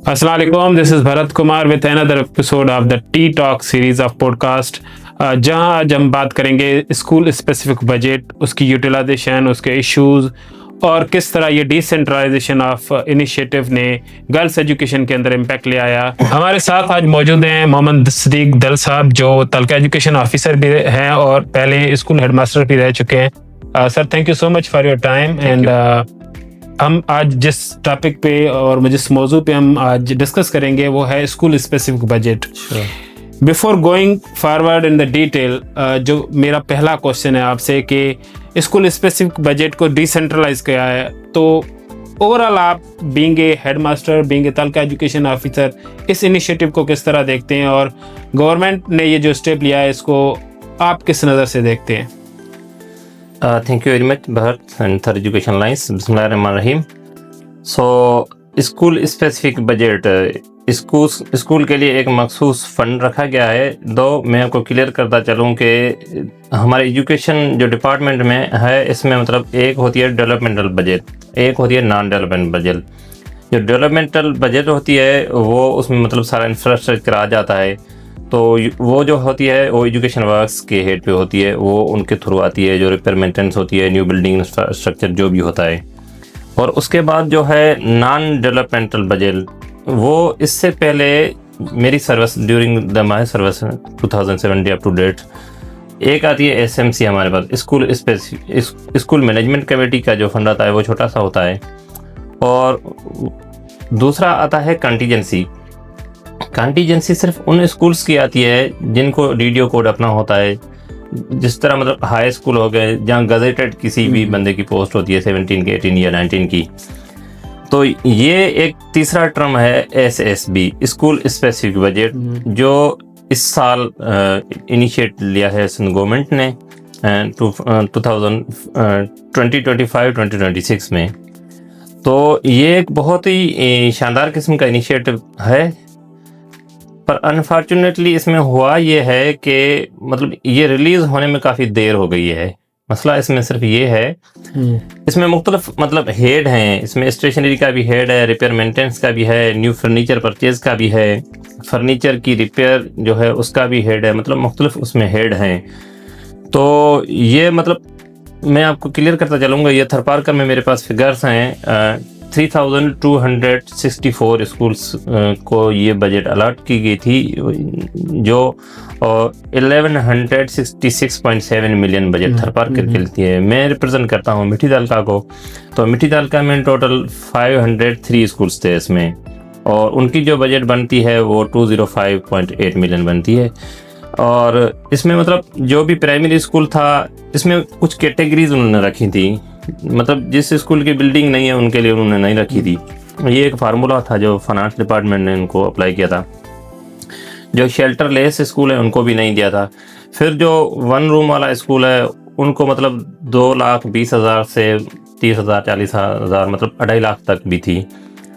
अस्सलाम वालेकुम, this is Bharat Kumar with another episode of the T talk series of podcast, जहां आज हम बात करेंगे स्कूल स्पेसिफिक बजट, उसकी यूटिलाइजेशन, उसके इश्यूज़ और किस तरह ये डिसेंट्रलाइजेशन ऑफ इनिशिएटिव ने गर्ल्स एजुकेशन के अंदर इम्पैक्ट ले आया। हमारे साथ आज मौजूद हैं मोहम्मद सिद्दीक दल साहब, जो तलका एजुकेशन ऑफिसर भी हैं और पहले स्कूल हेडमास्टर भी रह चुके हैं। Sir, thank you so much for your time. And हम आज जिस टॉपिक पे और जिस मौजू पे हम आज डिस्कस करेंगे वो है school specific budget. Before going forward in the detail, जो मेरा पहला क्वेश्चन है आपसे कि स्कूल स्पेसिफिक बजट को डिसेंट्रलाइज किया है, तो ओवरऑल आप being a headmaster, being a taluka education officer, इस इनिशिएटिव को किस तरह देखते हैं और गवर्नमेंट ने ये जो स्टेप लिया है इसको आप किस नज़र से देखते हैं? Thank you very much, Bharat and Third Education Lines. Bismillahirrahmanirrahim. So, school specific budget school के लिए एक मखसूस फ़ंड रखा गया है। दो मैं आपको क्लियर करता चलूँ कि हमारे एजुकेशन जो डिपार्टमेंट में है, इसमें मतलब एक होती है डेवलपमेंटल बजट, एक होती है नॉन डेवलपमेंट बजट। जो डेवलपमेंटल बजट होती है वो उसमें मतलब सारा इंफ्रास्ट्रक्चर आ जाता है, तो वो जो होती है वो एजुकेशन वर्क्स के हेड पे होती है, वो उनके थ्रू आती है। जो रिपेयर मेंटेनेंस होती है, न्यू बिल्डिंग इंफ्रास्ट्रक्चर जो भी होता है। और उसके बाद जो है नॉन डेवलपमेंटल बजट, वो इससे पहले मेरी service during the my service 2017 up to date एक आती है SMC हमारे पास, स्कूल मैनेजमेंट कमेटी का जो फंड आता है वो छोटा सा होता है। और दूसरा आता है कंटीजेंसी सिर्फ उन स्कूल्स की आती है जिनको DDO कोड अपना होता है। जिस तरह मतलब हाई स्कूल हो गए जहाँ गजेटेड किसी भी बंदे की पोस्ट होती है 17 की, 18 या 19 की। तो ये एक तीसरा टर्म है SSB, स्कूल स्पेसिफिक बजट, जो इस साल इनिशिएट लिया है सिंध गवर्नमेंट ने 2025-2026 में। तो ये एक बहुत ही शानदार किस्म का इनिशिएटिव है, पर अनफॉर्चुनेटली इसमें हुआ ये है कि मतलब ये रिलीज़ होने में काफ़ी देर हो गई है। मसला इसमें सिर्फ ये है, इसमें मुख्तलिफ मतलब हेड हैं। इसमें स्टेशनरी का भी हेड है, रिपेयर मेंटेनेंस का भी है, न्यू फर्नीचर परचेज का भी है, फर्नीचर की रिपेयर जो है उसका भी हेड है, मतलब मुख्तलिफ उसमें हेड हैं। तो ये मतलब मैं आपको क्लियर करता चलूँगा, ये थरपारकर में मेरे पास फिगर्स हैं। 3264 स्कूल्स को ये बजट अलॉट की गई थी, जो 1166.7 मिलियन बजट थरपारकर के लिए है। मैं रिप्रेजेंट करता हूँ मिठी तालका को, तो मिठी तालका में टोटल 503 स्कूल्स थे इसमें, और उनकी जो बजट बनती है वो 205.8 मिलियन बनती है। और इसमें मतलब जो भी प्राइमरी स्कूल था, इसमें कुछ कैटेगरीज उन्होंने रखी थी, मतलब जिस स्कूल की बिल्डिंग नहीं है उनके लिए उन्होंने नहीं रखी थी। ये एक फार्मूला था जो फाइनेंस डिपार्टमेंट ने उनको अप्लाई किया था। जो शेल्टर लेस स्कूल है उनको भी नहीं दिया था। फिर जो 1 रूम वाला स्कूल है उनको मतलब 2,20,000 से 30,000 40,000 मतलब 2.5 लाख तक भी थी।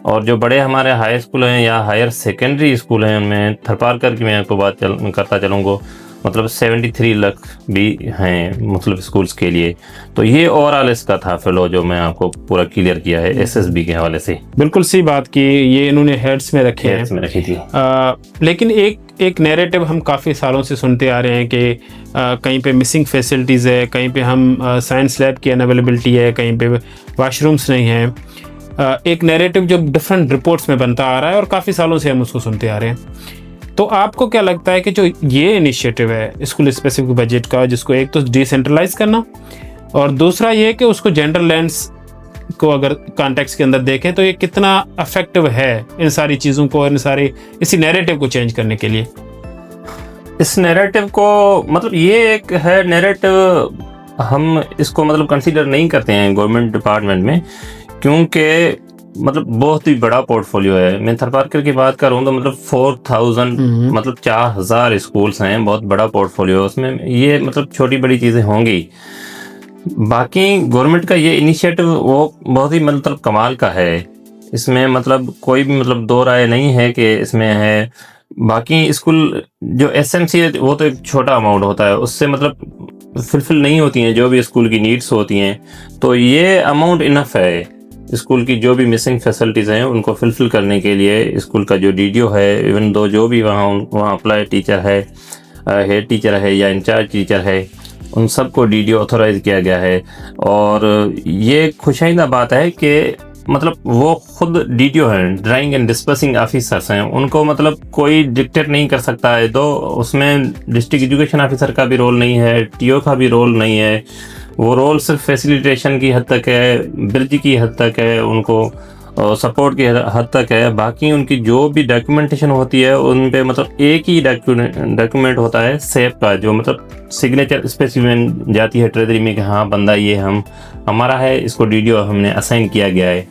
और जो बड़े हमारे हाई स्कूल हैं या हायर सेकेंडरी स्कूल हैं, उनमें थरपारकर की मैं आपको बात करता चलूँगा, मतलब 73 लाख भी हैं मतलब स्कूल्स के लिए। तो ये ओवरऑल इसका था फ्लो जो मैं आपको पूरा क्लियर किया है SSB के हवाले से। बिल्कुल सही बात की, ये इन्होंने हेड्स में रखे हैं, में रखी थी। लेकिन एक नैरेटिव हम काफ़ी सालों से सुनते आ रहे हैं कि कहीं पे मिसिंग फैसिलिटीज़ है, कहीं पे हम साइंस लैब की अनअवेलेबिलिटी है, कहीं पे वॉशरूम्स नहीं हैं। एक नैरेटिव जो डिफरेंट रिपोर्ट्स में बनता आ रहा है और काफ़ी सालों से हम उसको सुनते आ रहे हैं। तो आपको क्या लगता है कि जो ये इनिशिएटिव है स्कूल स्पेसिफिक बजट का, जिसको एक तो डिसेंट्रलाइज करना और दूसरा ये कि उसको जेंडर लेंस को अगर कॉन्टेक्स्ट के अंदर देखें, तो ये कितना इफेक्टिव है इन सारी चीज़ों को, इन सारी इसी नैरेटिव को चेंज करने के लिए? इस नैरेटिव को मतलब ये एक है नैरेटिव, हम इसको मतलब कंसीडर नहीं करते हैं गवर्नमेंट डिपार्टमेंट में, क्योंकि मतलब बहुत ही बड़ा पोर्टफोलियो है। मैं थरपारकर की बात करूँ तो मतलब 4000 मतलब 4000 स्कूल्स हैं, बहुत बड़ा पोर्टफोलियो। उसमें ये मतलब छोटी बड़ी चीज़ें होंगी। बाकी गवर्नमेंट का ये इनिशिएटिव वो बहुत ही मतलब कमाल का है। इसमें मतलब कोई भी मतलब दो राय नहीं है कि इसमें है। बाकी स्कूल जो SMC है वो तो एक छोटा अमाउंट होता है, उससे मतलब फुलफिल नहीं होती हैं जो भी स्कूल की नीड्स होती हैं, तो ये अमाउंट इनफ है। स्कूल की जो भी मिसिंग फैसिलिटीज़ हैं उनको फुलफ़िल करने के लिए स्कूल का जो डीडीओ है, इवन दो जो भी वहाँ अप्लाई टीचर है, हेड टीचर है या इंचार्ज टीचर है, उन सबको डीडीओ ऑथोराइज़ किया गया है। और ये खुशाइंदा बात है कि मतलब वो खुद डीडीओ हैं, ड्राइंग एंड डिस्पर्सिंग ऑफिसर्स हैं, उनको मतलब कोई डिक्टेट नहीं कर सकता है। तो उसमें डिस्ट्रिक्ट एजुकेशन ऑफिसर का भी रोल नहीं है, टीओ का भी रोल नहीं है। वो रोल सिर्फ फैसिलिटेशन की हद तक है, ब्रिज की हद तक है, उनको सपोर्ट की हद तक है। बाकी उनकी जो भी डॉक्यूमेंटेशन होती है उन पे मतलब एक ही डॉक्यूमेंट होता है सेप का, जो मतलब सिग्नेचर स्पेसिफिक जाती है ट्रेजरी में कि हाँ बंदा ये हमारा है, इसको डीडीओ हमने असाइन किया गया है।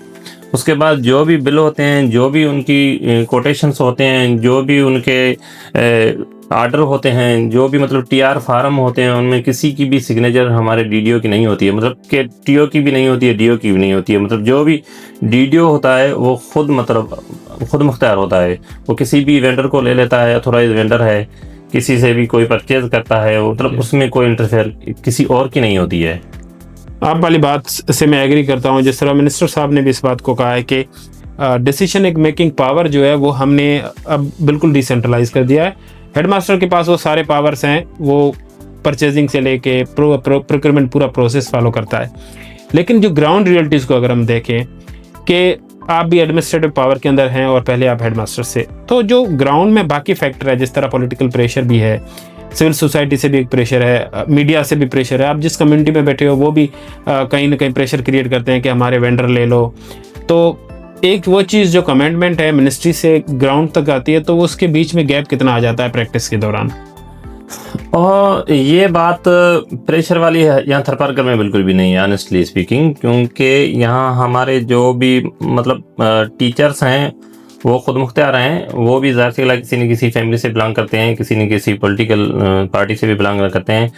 उसके बाद जो भी बिल होते हैं, जो भी उनकी कोटेशंस होते हैं, जो भी उनके आर्डर होते हैं, जो भी मतलब टीआर फार्म होते हैं, उनमें किसी की भी सिग्नेचर हमारे डीडीओ की नहीं होती है, मतलब कि टीओ की भी नहीं होती है, डीओ की भी नहीं होती है। मतलब जो भी डीडीओ होता है वो खुद मुख्तार होता है। वो किसी भी वेंडर को ले लेता है, अथोराइज वेंडर है, किसी से भी कोई परचेज करता है, मतलब उसमें कोई इंटरफेयर किसी और की नहीं होती है। आप वाली बात से मैं एग्री करता हूँ। जिस तरह मिनिस्टर साहब ने भी इस बात को कहा है कि डिसीजन मेकिंग पावर जो है वो हमने अब बिल्कुल डिसेंट्रलाइज कर दिया है। हेडमास्टर के पास वो सारे पावर्स हैं, वो परचेजिंग से लेके प्रोक्योरमेंट पूरा प्रोसेस फॉलो करता है। लेकिन जो ग्राउंड रियलिटीज़ को अगर हम देखें कि आप भी एडमिनिस्ट्रेटिव पावर के अंदर हैं और पहले आप हेडमास्टर से, तो जो ग्राउंड में बाकी फैक्टर है, जिस तरह पॉलिटिकल प्रेशर भी है, सिविल सोसाइटी से भी एक प्रेशर है, मीडिया से भी प्रेशर है, आप जिस कम्युनिटी में बैठे हो वो भी कहीं ना कहीं प्रेशर क्रिएट करते हैं कि हमारे वेंडर ले लो। तो एक वो चीज़ जो कमेंटमेंट है मिनिस्ट्री से ग्राउंड तक आती है, तो उसके बीच में गैप कितना आ जाता है प्रैक्टिस के दौरान? और ये बात प्रेशर वाली है यहाँ थरपारकर में बिल्कुल भी नहीं है, ऑनेस्टली स्पीकिंग, क्योंकि यहाँ हमारे जो भी मतलब टीचर्स हैं वो खुद मुख्तियार हैं। वो भी ज़ाहिर सी बात है किसी न किसी फैमिली से बिलोंग करते हैं, किसी न किसी पॉलिटिकल पार्टी से भी बिलोंग करते हैं,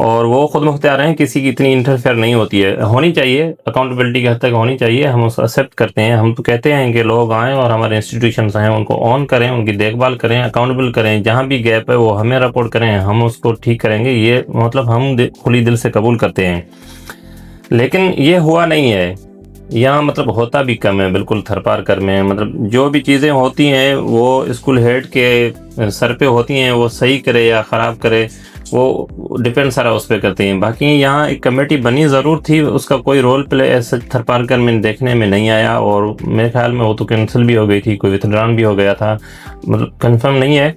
और वो खुद मुख्तियार हैं। किसी की इतनी इंटरफेयर नहीं होती है, होनी चाहिए, अकाउंटेबिलिटी की हद तक होनी चाहिए, हम उसको एक्सेप्ट करते हैं। हम तो कहते हैं कि लोग आएँ और हमारे इंस्टीट्यूशंस हैं उनको ऑन करें, उनकी देखभाल करें, अकाउंटेबल करें, जहाँ भी गैप है वो हमें रिपोर्ट करें, हम उसको ठीक करेंगे। ये मतलब हम खुली दिल से कबूल करते हैं। लेकिन ये हुआ नहीं है यहाँ, मतलब होता भी कम है बिल्कुल थरपारकर में। मतलब जो भी चीज़ें होती हैं वो स्कूल हेड के सर पे होती हैं, वो सही करे या ख़राब करे वो डिपेंड सारा उस पर करते हैं। बाकी यहाँ एक कमेटी बनी ज़रूर थी, उसका कोई रोल प्ले ऐसा थरपारकर में देखने में नहीं आया, और मेरे ख्याल में वो तो कैंसिल भी हो गई थी, कोई विथड्रॉन भी हो गया था, मतलब कंफर्म नहीं है।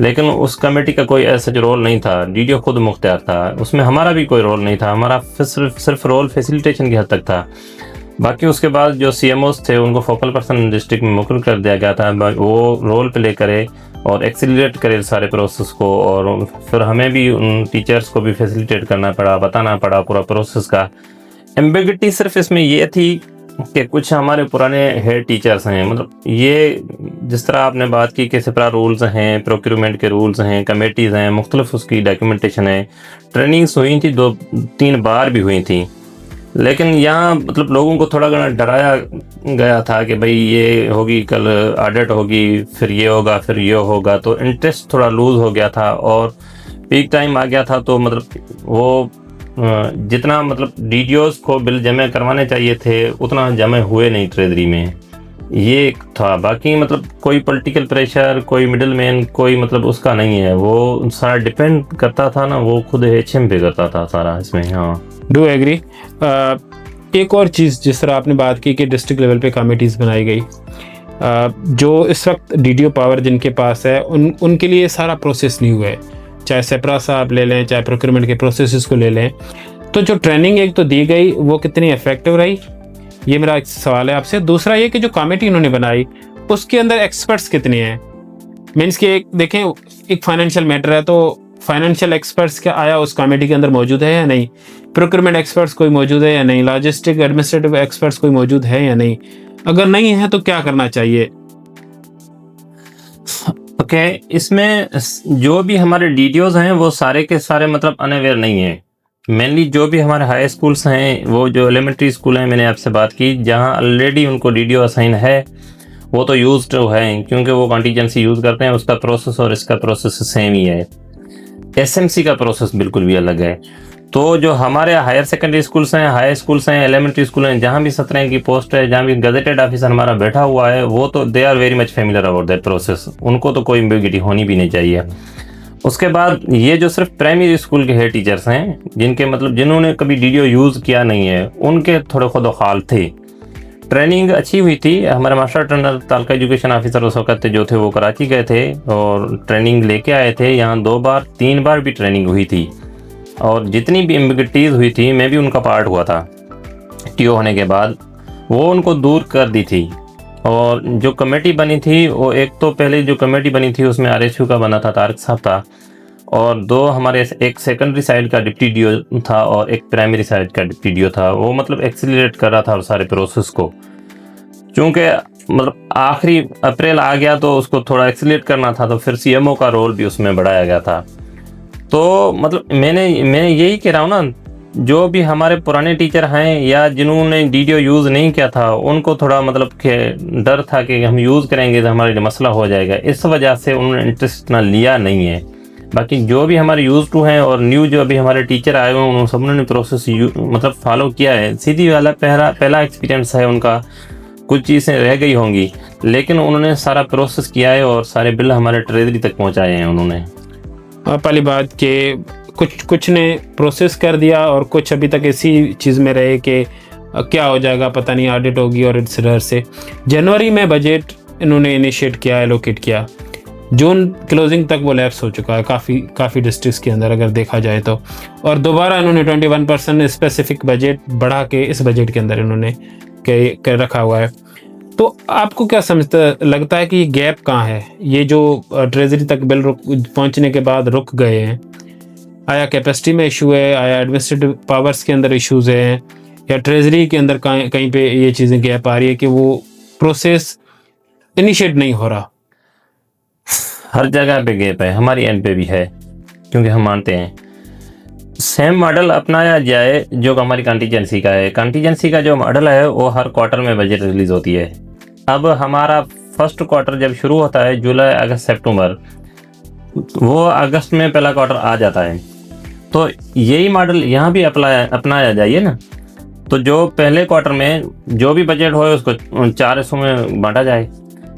लेकिन उस कमेटी का कोई ऐसा रोल नहीं था, डीडीओ खुद मुख्तियार था, उसमें हमारा भी कोई रोल नहीं था, हमारा सिर्फ रोल फैसिलिटेशन की हद तक था। बाकी उसके बाद जो सीएमओस थे उनको फोकल पर्सन डिस्ट्रिक्ट में मुकर्रर कर दिया गया था, वो रोल प्ले करे और एक्सीलरेट करे सारे प्रोसेस को, और फिर हमें भी उन टीचर्स को भी फैसिलिटेट करना पड़ा, बताना पड़ा पूरा प्रोसेस का। एम्बिग्युइटी सिर्फ इसमें ये थी कि कुछ हमारे पुराने हेड टीचर्स हैं, मतलब ये जिस तरह आपने बात की कि सेपरा रूल्स हैं, प्रोक्योरमेंट के रूल्स हैं, कमेटीज़ हैं, मुख्तलिफ उसकी डॉक्यूमेंटेशन है, ट्रेनिंग्स हुई थी 2-3 बार भी हुई थी। लेकिन यहाँ मतलब लोगों को थोड़ा घना डराया गया था कि भाई ये होगी, कल ऑडिट होगी, फिर ये होगा, फिर ये होगा, तो इंटरेस्ट थोड़ा लूज़ हो गया था और पीक टाइम आ गया था। तो मतलब वो जितना मतलब डीडीओस को बिल जमा करवाने चाहिए थे उतना जमा हुए नहीं ट्रेजरी में, ये एक था। बाकी मतलब कोई पॉलिटिकल प्रेशर, कोई मिडिल मैन, कोई मतलब उसका नहीं है, वो सारा डिपेंड करता था ना, वो खुद एचएम पे करता था सारा इसमें। हाँ, डू एग्री। एक और चीज़ जिस तरह आपने बात की कि डिस्ट्रिक्ट लेवल पे कमेटीज़ बनाई गई, जो इस वक्त डीडीओ पावर जिनके पास है उनके लिए सारा प्रोसेस नहीं हुआ है, चाहे सेपरा साहब ले लें, चाहे प्रोक्योरमेंट के प्रोसेस को ले लें। तो जो ट्रेनिंग एक तो दी गई वो कितनी इफेक्टिव रही, ये मेरा एक सवाल है आपसे। दूसरा ये कि जो कमेटी उन्होंने बनाई उसके अंदर एक्सपर्ट्स कितने हैं, मीन्स कि एक देखें एक फाइनेंशियल मैटर है तो फाइनेंशियल एक्सपर्ट्स क्या आया उस कमेटी के अंदर मौजूद है या नहीं, प्रोक्योरमेंट एक्सपर्ट्स कोई मौजूद है या नहीं, लॉजिस्टिक एडमिनिस्ट्रेटिव एक्सपर्ट्स कोई मौजूद है या नहीं, अगर नहीं है तो क्या करना चाहिए? ओके, इसमें जो भी हमारे डीडीओज हैं वो सारे के सारे मतलब अनअवेयर नहीं है। मेनली जो भी हमारे हाई स्कूल्स हैं, वो जो एलिमेंट्री स्कूल हैं, मैंने आपसे बात की, जहाँ ऑलरेडी उनको डीडीओ असाइन है, वो तो यूज्ड है क्योंकि वो कॉन्टीजेंसी यूज़ करते हैं, उसका प्रोसेस और इसका प्रोसेस सेम ही है। एसएमसी का प्रोसेस बिल्कुल भी अलग है। तो जो हमारे हायर सेकेंडरी स्कूल्स हैं, हाई स्कूल्स हैं, एलिमेंट्री स्कूल हैं, जहाँ भी 17 की पोस्ट है, जहाँ भी गजेटेड ऑफिसर हमारा बैठा हुआ है, वो तो they are very much familiar about that process, उनको तो कोई एम्बिग्यूटी होनी भी नहीं चाहिए। उसके बाद ये जो सिर्फ प्राइमरी स्कूल के हेड टीचर्स हैं, जिनके मतलब जिन्होंने कभी डीडीओ यूज़ किया नहीं है, उनके थोड़े खुदोखाल थे। ट्रेनिंग अच्छी हुई थी। हमारे मास्टर ट्रेनर तालका एजुकेशन ऑफिसर उस वक्त जो थे वो कराची गए थे और ट्रेनिंग लेके आए थे। यहाँ 2 बार 3 बार भी ट्रेनिंग हुई थी और जितनी भी एम्बिग्यूटीज़ हुई थी, मैं भी उनका पार्ट हुआ था टीओ होने के बाद, वो उनको दूर कर दी थी। और जो कमेटी बनी थी, वो एक तो पहले जो कमेटी बनी थी उसमें आरएसयू का बना था, तारिक साहब था, और 2 हमारे, एक सेकेंडरी साइड का डिप्टी डीओ था और एक प्राइमरी साइड का डिप्टी डीओ था। वो मतलब एक्सीलरेट कर रहा था और सारे प्रोसेस को, चूँकि मतलब आखिरी अप्रैल आ गया तो उसको थोड़ा एक्सीलरेट करना था, तो फिर सीएमओ का रोल भी उसमें बढ़ाया गया था। तो मतलब मैं यही कह रहा हूँ ना, जो भी हमारे पुराने टीचर हैं या जिन्होंने डीडीओ यूज़ नहीं किया था, उनको थोड़ा मतलब कि डर था कि हम यूज़ करेंगे तो हमारे लिए मसला हो जाएगा, इस वजह से उन्होंने इंटरेस्ट ना लिया नहीं है। बाकी जो भी हमारे यूज़ टू हैं और न्यू जो अभी हमारे टीचर आए हुए हैं, उन सब ने प्रोसेस मतलब फॉलो किया है। सीधी वाला पहला एक्सपीरियंस है उनका, कुछ चीज़ें रह गई होंगी, लेकिन उन्होंने सारा प्रोसेस किया है और सारे बिल हमारे ट्रेजरी तक पहुँचाए हैं उन्होंने। पहली बात कि कुछ ने प्रोसेस कर दिया और कुछ अभी तक इसी चीज़ में रहे कि क्या हो जाएगा पता नहीं, ऑडिट होगी और इस तरह से। जनवरी में बजट इन्होंने इनिशिएट किया, एलोकेट किया, जून क्लोजिंग तक वो लैप्स हो चुका है काफ़ी डिस्ट्रिक्ट्स के अंदर अगर देखा जाए तो। और दोबारा इन्होंने 21% स्पेसिफिक बजट बढ़ा के इस बजट के अंदर इन्होंने कर रखा हुआ है। तो आपको क्या लगता है कि गैप कहाँ है? ये जो ट्रेजरी तक बिल पहुंचने के बाद रुक गए हैं, आया कैपेसिटी में इशू है, आया एडमिनिस्ट्रेटिव पावर्स के अंदर इश्यूज हैं, या ट्रेजरी के अंदर कहीं पे ये चीज़ें गैप आ रही है कि वो प्रोसेस इनिशिएट नहीं हो रहा? हर जगह पे गैप है, हमारी एंड पे भी है, क्योंकि हम मानते हैं सेम मॉडल अपनाया जाए जो हमारी कंटीजेंसी का है। कंटीजेंसी का जो मॉडल है वो हर क्वार्टर में बजट रिलीज़ होती है। अब हमारा फर्स्ट क्वार्टर जब शुरू होता है जुलाई अगस्त सितंबर, वो अगस्त में पहला क्वार्टर आ जाता है, तो यही मॉडल यहाँ भी अपनाया जाइए ना। तो जो पहले क्वार्टर में जो भी बजट हो उसको 4 हिस्सों में बांटा जाए।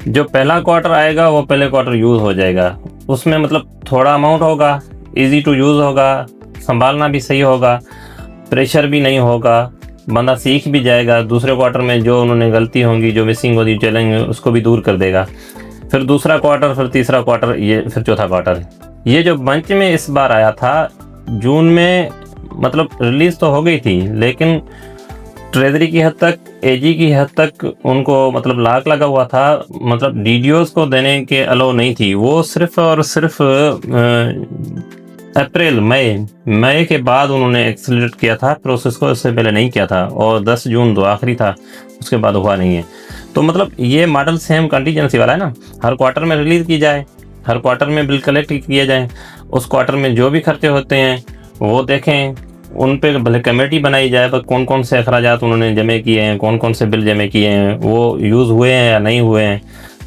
जो पहला क्वार्टर आएगा वो पहले क्वार्टर यूज़ हो जाएगा, उसमें मतलब थोड़ा अमाउंट होगा, इजी टू यूज़ होगा, संभालना भी सही होगा, प्रेशर भी नहीं होगा, बंदा सीख भी जाएगा। दूसरे क्वार्टर में जो उन्होंने गलती होंगी, जो मिसिंग होगी, चैलेंज उसको भी दूर कर देगा। फिर दूसरा क्वार्टर, फिर तीसरा क्वार्टर, ये फिर चौथा क्वार्टर। ये जो बंच में इस बार आया था जून में, मतलब रिलीज़ तो हो गई थी, लेकिन ट्रेजरी की हद तक, एजी की हद तक उनको मतलब लाक लगा हुआ था, मतलब डीडीओज को देने के अलाउ नहीं थी। वो सिर्फ और सिर्फ अप्रैल मई के बाद उन्होंने एक्सेलरेट किया था प्रोसेस को, इससे पहले नहीं किया था। और 10 जून तो आखिरी था, उसके बाद हुआ नहीं है। तो मतलब ये मॉडल सेम कंटीजेंसी वाला है ना, हर क्वार्टर में रिलीज़ की जाए, हर क्वार्टर में बिल कलेक्ट किए जाए, उस क्वार्टर में जो भी खर्चे होते हैं वो देखें, उन पे भले कमेटी बनाई जाए, पर कौन कौन से अखराजात उन्होंने जमे किए हैं, कौन कौन से बिल जमे किए हैं, वो यूज़ हुए हैं या नहीं हुए हैं।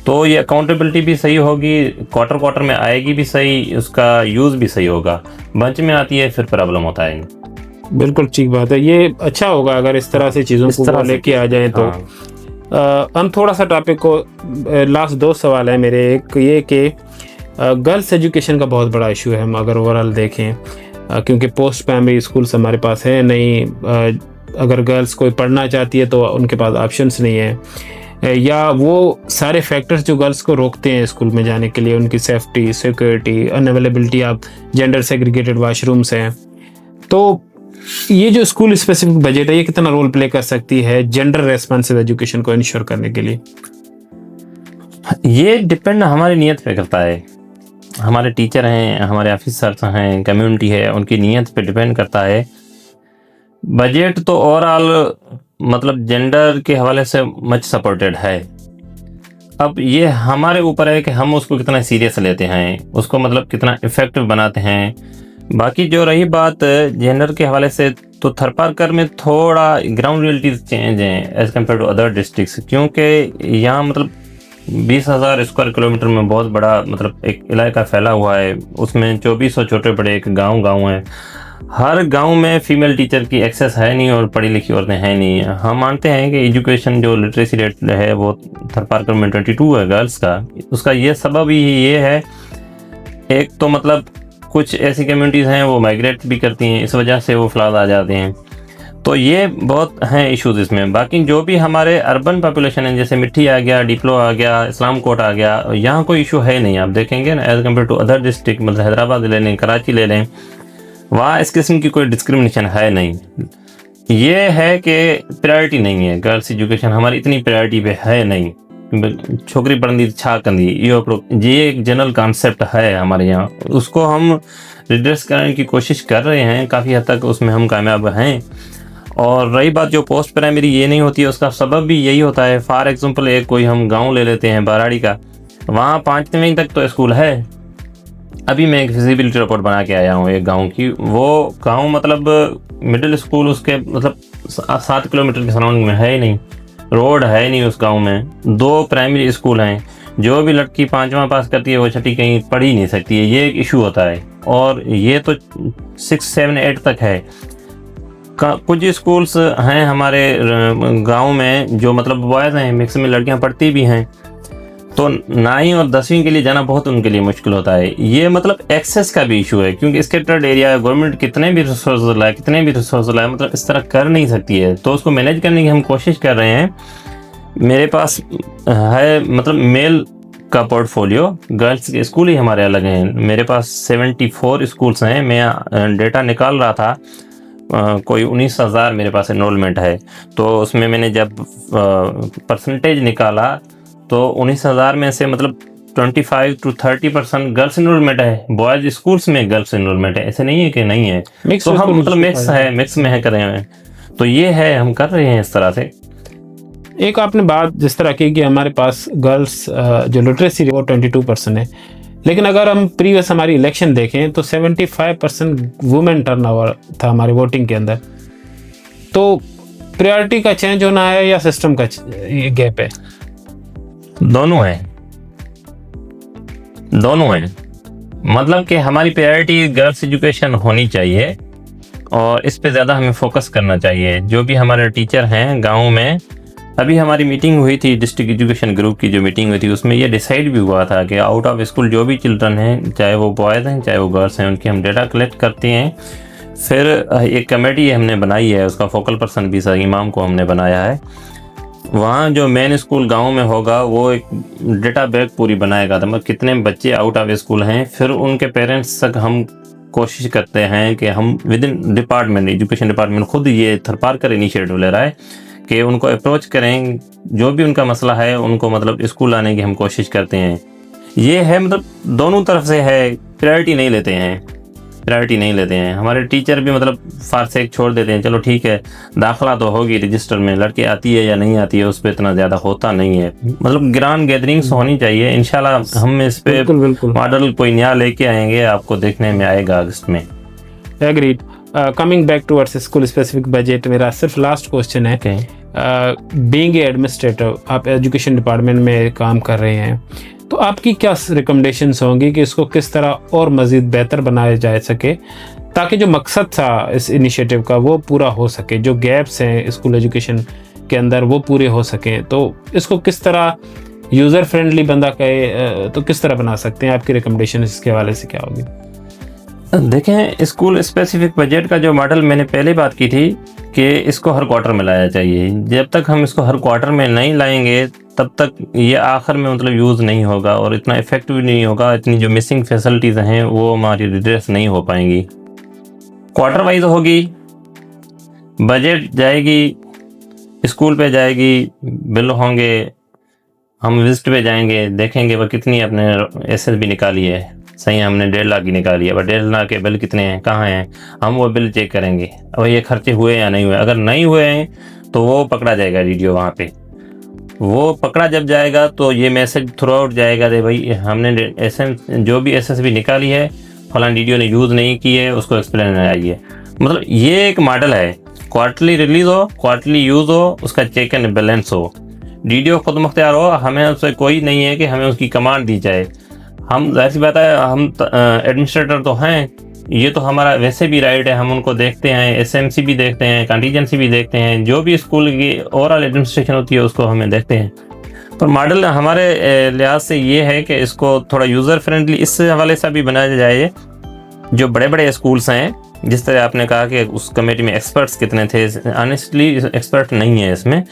तो ये अकाउंटेबिलिटी भी सही होगी, क्वार्टर में आएगी भी सही, उसका यूज़ भी सही होगा। बंच में आती है फिर प्रॉब्लम होता है। बिल्कुल ठीक बात है, ये अच्छा होगा अगर इस तरह से चीज़ों को लेके आ जाए तो। हम थोड़ा सा टॉपिक को, लास्ट 2 सवाल है मेरे। एक ये कि गर्ल्स एजुकेशन का बहुत बड़ा इशू है, हम अगर ओवरऑल देखें, क्योंकि पोस्ट प्राइमरी स्कूल्स हमारे पास है नहीं, अगर गर्ल्स कोई पढ़ना चाहती है तो उनके पास ऑप्शंस नहीं है, या वो सारे फैक्टर्स जो गर्ल्स को रोकते हैं स्कूल में जाने के लिए, उनकी safety, security, unavailability of gender segregated washrooms हैं। तो ये जो स्कूल स्पेसिफिक बजट है, ये कितना रोल प्ले कर सकती है जेंडर रेस्पॉन्सिव एजुकेशन को इंश्योर करने के लिए? ये डिपेंड हमारी नीयत पे करता है। हमारे टीचर हैं, हमारे ऑफिसर्स हैं, कम्युनिटी है, उनकी नीयत पे डिपेंड करता है। बजट तो ओवरऑल मतलब जेंडर के हवाले से मच सपोर्टेड है। अब ये हमारे ऊपर है कि हम उसको कितना सीरियस लेते हैं, उसको मतलब कितना इफ़ेक्टिव बनाते हैं। बाकी जो रही बात जेंडर के हवाले से, तो थरपारकर में थोड़ा ग्राउंड रियलिटीज चेंज हैं as compare to other districts, क्योंकि यहाँ मतलब 20,000 स्क्वायर किलोमीटर में बहुत बड़ा मतलब एक इलाका फैला हुआ है, उसमें 2400 छोटे बड़े एक गांव हैं। हर गांव में फीमेल टीचर की एक्सेस है नहीं और पढ़ी लिखी औरतें हैं नहीं। हम मानते हैं कि एजुकेशन जो लिटरेसी रेट है वो थरपारकर में 22 है गर्ल्स का। उसका ये सबब ही ये है, एक तो मतलब कुछ ऐसी कम्युनिटीज़ हैं वो माइग्रेट भी करती हैं, इस वजह से वो फ्लड आ जाते हैं। तो ये बहुत हैं इश्यूज़ इसमें। बाकी जो भी हमारे अर्बन पॉपुलेशन है, जैसे मिट्टी आ गया, डिप्लो आ गया, इस्लाम कोट आ गया, यहाँ कोई इशू है नहीं। आप देखेंगे ना as compare to other district, मतलब हैदराबाद ले लें, कराची ले लें, वहाँ इस किस्म की कोई डिस्क्रिमिनेशन है नहीं। ये है कि प्रायोरिटी नहीं है, गर्ल्स एजुकेशन हमारी इतनी प्रायोरिटी पे है नहीं। छोकरी पढ़नी छा कंदी, ये एक जनरल कॉन्सेप्ट है हमारे यहाँ, उसको हम रिड्रेस करने की कोशिश कर रहे हैं, काफ़ी हद तक उसमें हम कामयाब हैं। और रही बात जो पोस्ट प्राइमरी ये नहीं होती है, उसका सबब भी यही होता है। फॉर एग्जांपल एक कोई हम गांव ले लेते हैं बाराड़ी का, वहाँ 5वीं तक तो स्कूल है। अभी मैं एक फिजिबिलिटी रिपोर्ट बना के आया हूँ एक गांव की, वो गांव मतलब मिडिल स्कूल उसके मतलब 7 किलोमीटर के सराउंडिंग में है ही नहीं, रोड है ही नहीं उस गांव में। 2 प्राइमरी स्कूल हैं, जो भी लड़की 5वां पास करती है वो 6ठी कहीं पढ़ ही नहीं सकती है, ये एक इशू होता है। और ये तो 6, 7, 8 तक है। कुछ स्कूल्स हैं हमारे गांव में जो मतलब बॉयज़ हैं, मिक्स में लड़कियां पढ़ती भी हैं, तो 9वीं और 10वीं के लिए जाना बहुत उनके लिए मुश्किल होता है। ये मतलब एक्सेस का भी इशू है, क्योंकि स्केटर्ड एरिया है, गवर्नमेंट कितने भी रिसोर्स लाए मतलब इस तरह कर नहीं सकती है। तो उसको मैनेज करने की हम कोशिश कर रहे हैं। मेरे पास है मतलब मेल का पोर्टफोलियो, गर्ल्स के स्कूल ही हमारे अलग हैं। मेरे पास 74 स्कूल्स हैं। मैं डेटा निकाल रहा था, कोई 19,000 मेरे पास एनरोलमेंट है। तो उसमें मैंने जब परसेंटेज निकाला तो 19,000 में से मतलब 25 to 30% गर्ल्स एनरोलमेंट है। बॉयज़ स्कूल्स में गर्ल्स एनरोलमेंट है, ऐसे नहीं है कि नहीं है। तो हम मतलब मिक्स में है कर रहे हैं। तो ये है, हम कर रहे हैं इस तरह से। एक आपने बात जिस तरह की कि हमारे पास गर्ल्स जो लिटरेसी वो 22% है, लेकिन अगर हम प्रीवियस हमारी इलेक्शन देखें तो 75% वुमेन टर्नओवर था हमारे वोटिंग के अंदर। तो प्रायोरिटी का चेंज होना है या सिस्टम का गैप है? दोनों हैं। मतलब कि हमारी प्रायोरिटी गर्ल्स एजुकेशन होनी चाहिए और इस पे ज़्यादा हमें फोकस करना चाहिए। जो भी हमारे टीचर हैं गाँव में, अभी हमारी मीटिंग हुई थी, डिस्ट्रिक्ट एजुकेशन ग्रुप की जो मीटिंग हुई थी, उसमें ये डिसाइड भी हुआ था कि आउट ऑफ स्कूल जो भी चिल्ड्रन हैं, चाहे वो बॉयज़ हैं चाहे वो गर्ल्स हैं, उनकी हम डेटा कलेक्ट करते हैं। फिर एक कमेटी हमने बनाई है, उसका फोकल पर्सन भी सर इमाम को हमने बनाया है। वहाँ जो मेन स्कूल गांव में होगा वो एक डेटा बैग पूरी बनाएगा, मतलब कितने बच्चे आउट ऑफ स्कूल हैं। फिर उनके पेरेंट्स तक हम कोशिश करते हैं कि हम with in department, education department खुद ये थरपारकर इनिशिएटिव ले रहा है कि उनको अप्रोच करें, जो भी उनका मसला है उनको मतलब स्कूल आने की हम कोशिश करते हैं। ये है मतलब दोनों तरफ से है, प्रायोरिटी नहीं लेते हैं। हमारे टीचर भी मतलब फार से एक छोड़ देते हैं, चलो ठीक है दाखिला तो होगी रजिस्टर में, लड़की आती है या नहीं आती है उस पर इतना ज़्यादा होता नहीं है। मतलब ग्रांड गैदरिंग्स होनी चाहिए। इंशाल्लाह हम इस पे मॉडल कोई नया लेके आएंगे, आपको देखने में आएगा अगस्त में। Agreed. Coming back towards school specific budget, मेरा सिर्फ लास्ट क्वेश्चन है। बीइंग एडमिनिस्ट्रेटर, आप एजुकेशन डिपार्टमेंट में काम कर रहे हैं, तो आपकी क्या रिकमेंडेशंस होंगी कि इसको किस तरह और मज़ीद बेहतर बनाया जा सके ताकि जो मकसद था इस इनिशिएटिव का वो पूरा हो सके, जो गैप्स हैं स्कूल एजुकेशन के अंदर वो पूरे हो सकें? तो इसको किस तरह यूज़र फ्रेंडली बंदा कहे तो किस तरह बना सकते हैं? आपकी रिकमेंडेशन इसके हवाले से क्या होगी? देखें, स्कूल स्पेसिफिक बजट का जो मॉडल मैंने पहले बात की थी कि इसको हर क्वार्टर में लाया चाहिए। जब तक हम इसको हर क्वार्टर में नहीं लाएंगे तब तक ये आखिर में मतलब यूज़ नहीं होगा और इतना इफ़ेक्टिव नहीं होगा। इतनी जो मिसिंग फैसिलिटीज़ हैं वो हमारी रिड्रेस नहीं हो पाएंगी। क्वार्टर वाइज होगी, बजट जाएगी, स्कूल पे जाएगी, बिल होंगे, हम विजिट पे जाएंगे, देखेंगे वह कितनी अपने SSB निकाली है। सही, हमने 1.5 लाख की निकाली है, बट 1.5 लाख के बिल कितने हैं, कहाँ हैं, हम वो बिल चेक करेंगे। अब ये खर्चे हुए या नहीं हुए, अगर नहीं हुए हैं तो वो पकड़ा जाएगा DDO वहाँ पे। वो पकड़ा जब जाएगा तो ये मैसेज थ्रू आउट जाएगा, रे भाई हमने जो भी SSB निकाली है फलां DDO ने यूज़ नहीं की है, उसको एक्सप्लेन आइए। मतलब ये एक मॉडल है, क्वार्टरली रिलीज़ हो, क्वार्टरली यूज़ हो, उसका चेक एंड बैलेंस हो, DDO खुद मुख्तियार हो, हमें उससे कोई नहीं है कि हमें उसकी कमांड दी जाए। हम जाहिर सी बात है हम एडमिनिस्ट्रेटर तो हैं, ये तो हमारा वैसे भी राइट है, हम उनको देखते हैं, एसएमसी भी देखते हैं, कंटीजेंसी भी देखते हैं, जो भी स्कूल की ओवरऑल एडमिनिस्ट्रेशन होती है उसको हमें देखते हैं। पर मॉडल हमारे लिहाज से ये है कि इसको थोड़ा यूज़र फ्रेंडली इस हवाले से भी बनाया जाए। जो बड़े बड़े स्कूल्स हैं, जिस तरह आपने कहा कि उस कमेटी में एक्सपर्ट्स कितने थे, ऑनेस्टली एक्सपर्ट नहीं है इसमें।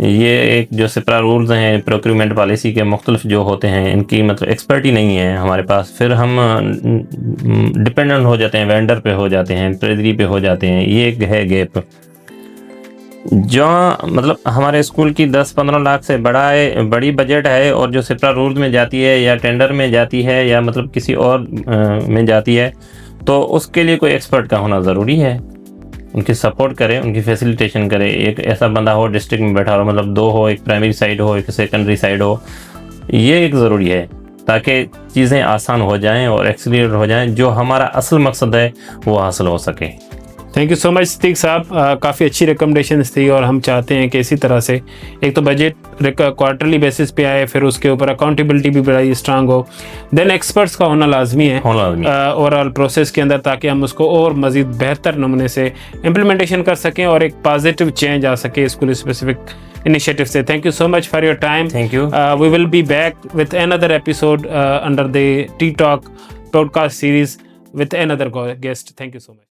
ये एक जो सिपरा रूल्स हैं, प्रोक्यूरमेंट पॉलिसी के मुख्तलिफ जो होते हैं, इनकी मतलब एक्सपर्ट ही नहीं है हमारे पास। फिर हम डिपेंडेंट हो जाते हैं, वेंडर पे हो जाते हैं, ट्रेजरी पे हो जाते हैं, ये एक है गैप। जो मतलब हमारे स्कूल की 10-15 लाख से बड़ी बजट है और जो सिपरा रूल्स में जाती है या टेंडर में जाती है या मतलब किसी और में जाती है, तो उसके लिए कोई एक्सपर्ट का होना ज़रूरी है। उनकी सपोर्ट करे, उनकी फैसिलिटेशन करे। एक ऐसा बंदा हो डिस्ट्रिक्ट में बैठा हो, मतलब 2 हो, एक प्राइमरी साइड हो, एक सेकेंडरी साइड हो, ये एक ज़रूरी है ताकि चीज़ें आसान हो जाएं और एक्सीलरेट हो जाएं, जो हमारा असल मकसद है वो हासिल हो सके। Thank you so much Siddique साहब, काफ़ी अच्छी रिकमेंडेशंस थी और हम चाहते हैं कि इसी तरह से एक तो बजट क्वार्टरली बेसिस पे आए, फिर उसके ऊपर अकाउंटेबिलिटी भी बड़ी स्ट्रांग हो, देन एक्सपर्ट्स का होना लाजमी है ओवरऑल प्रोसेस के अंदर, ताकि हम उसको और मज़ीद बेहतर नमूने से इम्प्लीमेंटेशन कर सकें और एक पॉजिटिव चेंज आ सके स्कूल स्पेसिफिक इनिशिएटिव से। Thank you so much for your time. Thank you. We will be back with another episode under the T talk podcast series with another guest. Thank you so much.